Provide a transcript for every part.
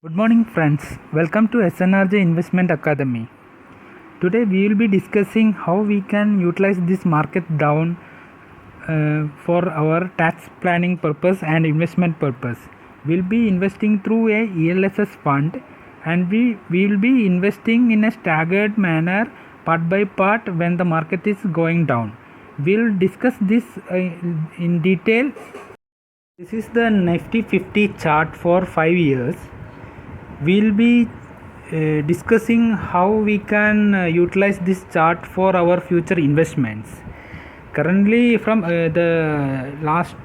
Good morning, friends. Welcome to SNRJ Investment Academy. Today, we will be discussing how we can utilize this market down for our tax planning purpose and investment purpose. We'll be investing through a ELSS fund, and we will be investing in a staggered manner, part by part, when the market is going down. We'll discuss this in detail. This is the Nifty 50 chart for 5 years. We'll be discussing how we can utilize this chart for our future investments. Currently, from the last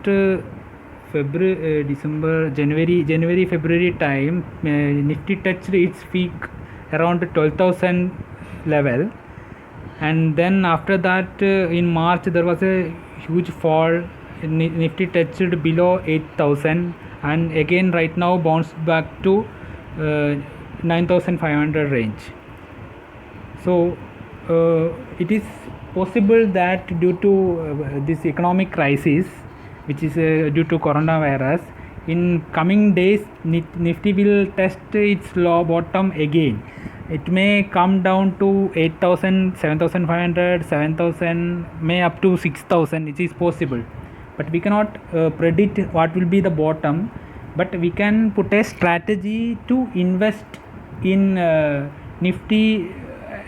February, December, January, February time, Nifty touched its peak around 12,000 level, and then after that, in March, there was a huge fall. Nifty touched below 8,000, and again right now bounced back to 9,500 range. So it is possible that due to this economic crisis, which is due to coronavirus, in coming days Nifty will test its low bottom again. It may come down to 8,000, 7,500, 7,000, may up to 6,000. It is possible, but we cannot predict what will be the bottom. But we can put a strategy to invest in Nifty,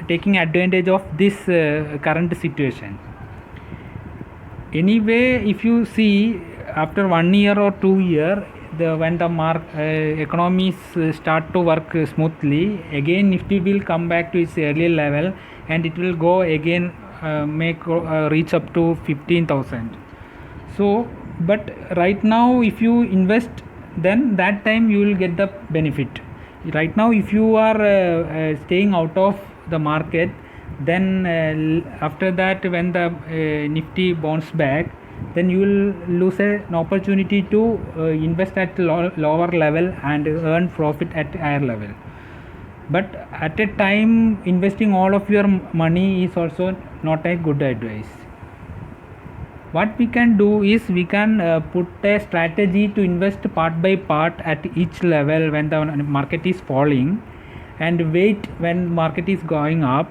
taking advantage of this current situation. Anyway, if you see, after 1 year or 2 years, when the economies start to work smoothly, again Nifty will come back to its earlier level, and it will go again, reach up to 15,000. So, but right now, if you invest, then that time you will get the benefit. Right now, if you are staying out of the market, then after that, when the Nifty bounce back, then you will lose an opportunity to invest at lower level and earn profit at higher level. But at a time, investing all of your money is also not a good advice. What we can do is we can put a strategy to invest part by part at each level when the market is falling, and wait when market is going up,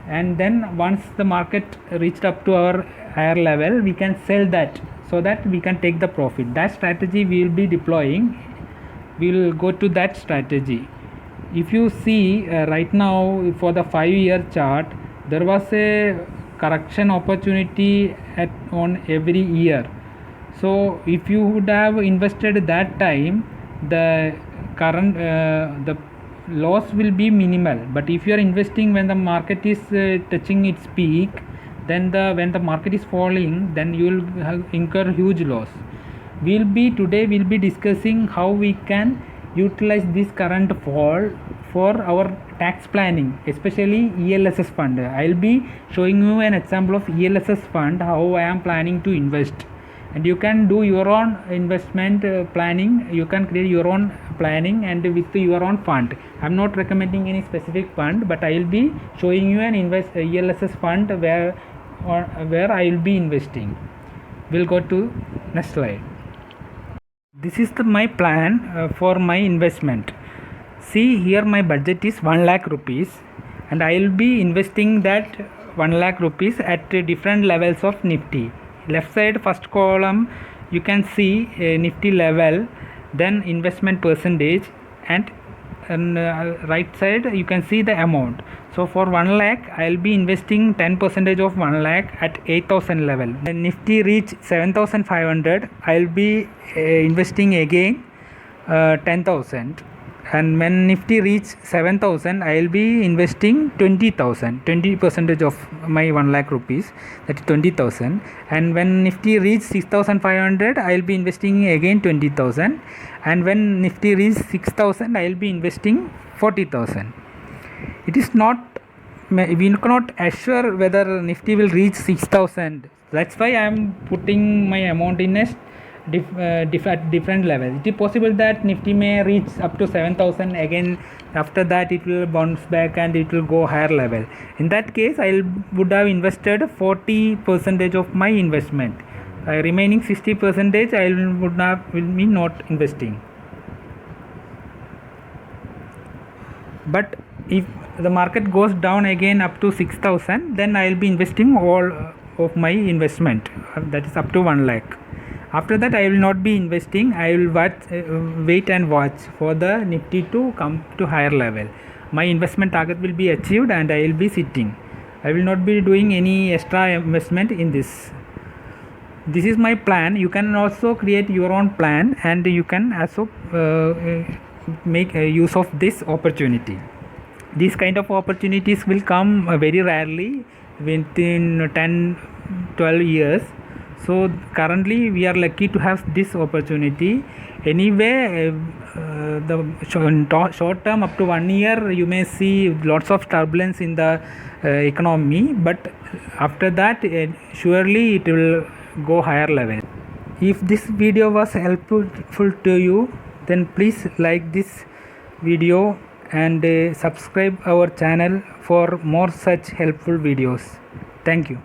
and then once the market reached up to our higher level, we can sell that so that we can take the profit. That strategy we will be deploying. We will go to that strategy. If you see right now for the 5-year chart, there was a correction opportunity on every year. So if you would have invested that time, the current the loss will be minimal. But if you are investing when the market is touching its peak, then when the market is falling, then you will incur huge loss. Today we'll be discussing how we can utilize this current fall for our tax planning, especially ELSS fund. I'll be showing you an example of ELSS fund, how I am planning to invest, and you can do your own investment planning. You can create your own planning and with your own fund. I'm not recommending any specific fund, but I will be showing you an ELSS fund where I will be investing. We'll go to next slide. This is my plan for my investment. See, here my budget is 1 lakh rupees, and I will be investing that 1 lakh rupees at different levels of Nifty. Left side first column you can see Nifty level, then investment percentage, and right side you can see the amount. So for 1 lakh I will be investing 10% of 1 lakh at 8,000 level. When Nifty reach 7,500, I will be investing again 10,000, and when Nifty reach 7,000, I will be investing 20,000, 20% of my 1 lakh rupees, that is 20,000. And when Nifty reach 6,500, I will be investing again 20,000, and when Nifty reach 6,000, I will be investing 40,000. It is not, we cannot assure whether Nifty will reach 6,000. That's why I am putting my amount in a different level. It is possible that Nifty may reach up to 7,000 again. After that it will bounce back and it will go higher level. In that case, I would have invested 40% of my investment. Remaining 60% I will be not investing. But if the market goes down again up to 6000, then I will be investing all of my investment, that is up to 1 lakh. After that I will not be investing. I will wait and watch for the Nifty to come to higher level. My investment target will be achieved and I will be sitting. I will not be doing any extra investment in this. This is my plan. You can also create your own plan, and you can also make use of this opportunity. These kind of opportunities will come very rarely within 10-12 years. So currently we are lucky to have this opportunity. Anyway, the short term up to 1 year you may see lots of turbulence in the economy, but after that surely it will go higher level. If this video was helpful to you, then please like this video and subscribe our channel for more such helpful videos. Thank you.